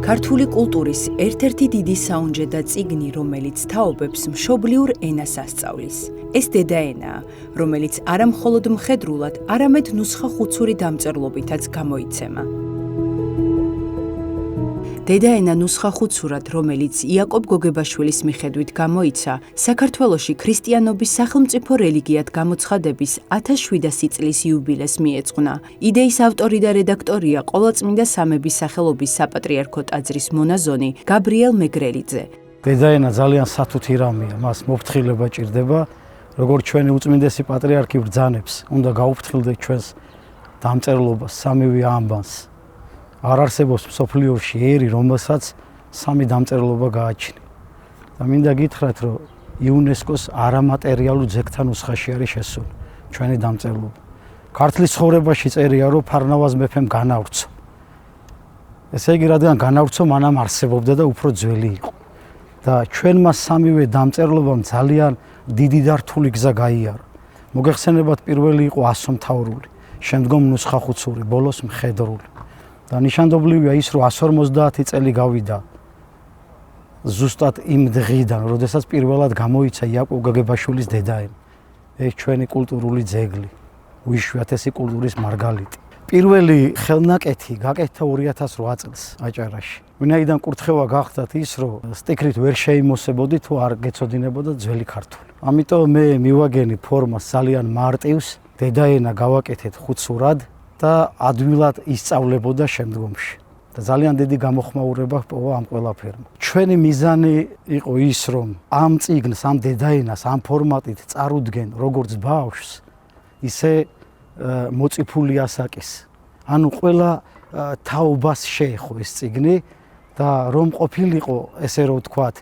ქართული კულტურის ერთ-ერთი დიდი საუნჯე და წიგნი, რომელიც თაობებს მშობლიურ ენას ასწავლის. ეს დედაენაა, რომელიც არა მხოლოდ მხედრულად, არამედ ნუსხა-ხუცური დამწერლობითაც გამოიცემა. დედაენა ნუსხა-ხუცურად, რომელიც იაკობ გოგებაშვილის მიხედვით გამოიცა, საქართველოში ქრისტიანობის სახელმწიფო რელიგიად გამოცხადების 1700 წლის იუბილეს მიეძღვნა. იდეის ავტორი და რედაქტორია ყოვლადწმინდა სამების სახელობის საპატრიარქო ტაძრის მონაზონი გაბრიელ მეგრელიძე. დედაენა ძალიან სათუთი რამეა, მას მოფრთხილება ჭირდება, როგორც ჩვენი უწმინდესი პატრიარქი ბრძანებს, უნდა გაუფრთხილდეთ ჩვენს დამწერლობას, სამივე ამბანს. არ არსებობს მსოფლიოში ერი, რომელსაც სამი დამწერლობა გააჩნია. და მინდა გითხრათ, რომ იუნესკოს არამატერიალურ ძეგლთა ნუსხაში არის შესული ჩვენი დამწერლობა. ქართლის ცხოვრებაში წერია, რომ ფარნავაზ მეფემ განავრცო. ესე იგი, რადგან განავრცო, მანამ არსებობდა და უფრო ძველი იყო. და ჩვენმა სამივე დამწერლობამ ძალიან დიდი და რთული გზა გაიარა. მოგეხსენებათ, პირველი იყო ასომთავრული, შემდგომ ნუსხა-ხუცური, ბოლოს მხედრული. და ნიშანდობლივია ის, რომ 150 წელი გავიდა ზუსტად იმ დღიდან, როდესაც პირველად გამოიცა იაკობ გოგებაშვილის დედაენა. ეს ჩვენი კულტურული ძეგლი, უიშვიათესი კულტურის მარგალიტი. პირველი ხელნაკეთი გაკეთდა 2008 წელს აჭარაში. ვინაიდან კურთხევა გახდათ ის, რომ სტიქრით ვერ შეიმოსებოდი თუ არ გეცოდინებოდა ძველი ქართული. ამიტომ მე მივაგენი ფორმას ძალიან მარტივს, დედაენა გავაკეთეთ ხუცურად და ადვილად ისწავლებოდა შემდგომში. და ძალიან დიდი გამოხმაურება ჰპოვა ამ ყველაფერმა. ჩვენი მიზანი იყო ის, რომ ამ წიგნს, ამ დედაენას, ამ ფორმატით წარუდგენ როგორც ბავშვს, ისე მოწიფული ასაკის. ანუ ყველა თაობას შეეხო ეს წიგნი და რომ ყოფილიყო, ესე რომ ვთქვათ,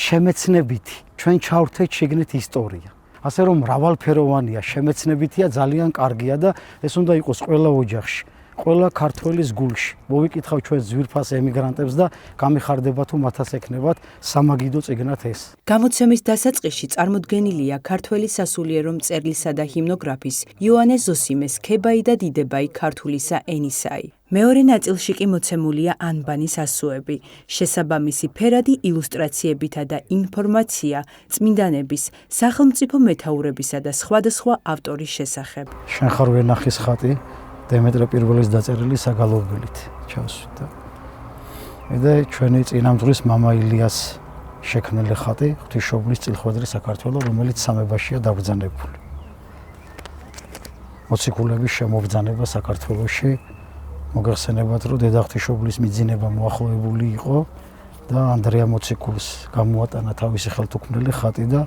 შემეცნებითი, ჩვენ ჩავრთეთ შიგნით ისტორია. ასე რომ მრავალფეროვანია, შემეცნებითია, ძალიან კარგია და ეს უნდა იყოს ყველა ოჯახში, ყველა ქართველის გულში. მოვიკითხავ ჩვენ ძვირფას ემიგრანტებს და გამიხარდება თუ მათაც ექნებათ სამაგიდო წიგნად ეს. გამოცემის დასაწყისში წარმოდგენილია ქართველი სასულიერო მწერლისა და ჰიმნოგრაფის იოანე ზოსიმეს ქებაი და დიდებაი ქართულისა ენისაი. მეორე ნაწილში კი მოცემულია ანბანის ასოები, შესაბამისი ფერადი ილუსტრაციებითა და ინფორმაცია წმინდანების, სახელმწიფო მეთაურებისა და სხვადასხვა ავტორის შესახებ. შენ ხარ ვენახის ხატი დემეტრე პირველის დაწერილი საგალობელით ჩავსვით. და ჩვენი წინამძღვრის მამა ილიას შექმნილი ხატი ღვთისმშობლის წილხვედრი საქართველოს, რომელიც სამებაშია დაბრძანებული. მოციქულების შემობრძანება საქართველოში. მოგეხსენებათ, რომ დედა ღვთისმშობლის მიძინება მოახლოებული იყო და ანდრია მოციქულს გამოატანა თავისი ხელთუქმნელი ხატი და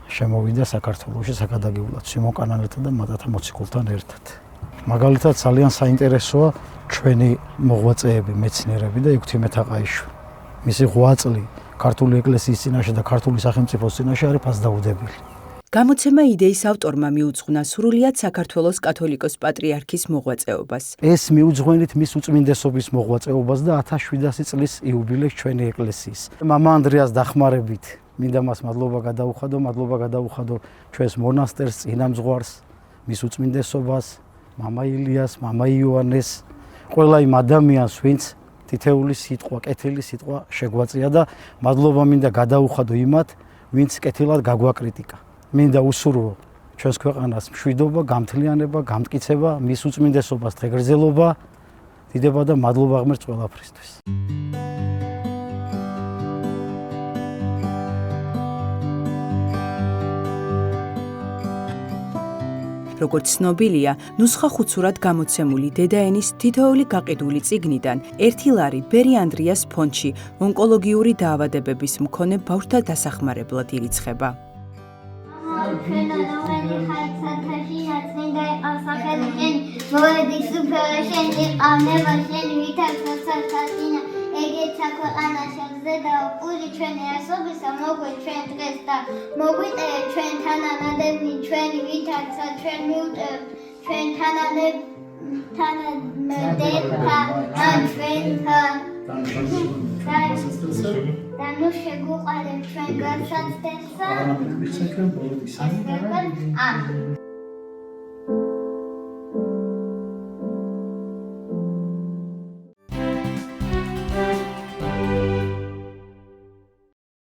შემოვიდა საქართველოში საკადაგებლად სიმონ-კანონელთან და მატათა მოციქულთან ერთად. მაგალითად ძალიან საინტერესოა ჩვენი მოღვაწეები, მეცნიერები და იქვთი მეთაყაიშვილი. მისი ღვაწლი ქართული ეკლესიის წინაშე და ქართული სახელმწიფოს წინაშე არის ფასდაუდებელი. გამოცემა იდეის ავტორმა მიუძღვნა სრულიად საქართველოს კათოლიკოს პატრიარქის მოღვაწეობას. ეს მიუძღვენით მის უწმინდესობის მოღვაწეობას და 1700 წლის იუბილეს ჩვენი ეკლესიის. მამა ანდრიას დახმარებით მინდა მას მადლობა გადაუხადო ჩვენს მონასტერს, წინამძღვარს, მის უწმინდესობას, მამა ილიას, მამა იოანეს, ყველა იმ ადამიანს, ვინც თითეული სიტყვა, კეთილი სიტყვა შეგვაწია და მადლობა მინდა გადაუხადო იმათ, ვინც კეთილად გაგვაკრიტიკა. მინდა უსურვო ჩვენს ქვეყანას მშვიდობა, გამთლიანება, გამტკიცება, მის უწმინდესობას დღეგრძელობა, დიდება და მადლობა ღმერთს ყველაფრისთვის. როგორც ცნობილია, ნუსხა-ხუცურად გამოცემული დედაენის თითოეული გაყიდული წიგნიდან ერთი ლარი ბერი ანდრიას ფონდში ონკოლოგიური დაავადებების მქონე ბავშვთა დასახმარებლად ირიცხება. ეგეც აქვეყანა შენზე და პური ჩვენი ასობისა მოგვე ჩვენ დღეს და მოგვიტევეთ ჩვენ თანანადები ჩვენი ვითარცა ჩვენ მიუტევთ ჩვენ თანადებთან ჩვენთან და ნუ შეგვუყარეთ ჩვენ გასაცდელსა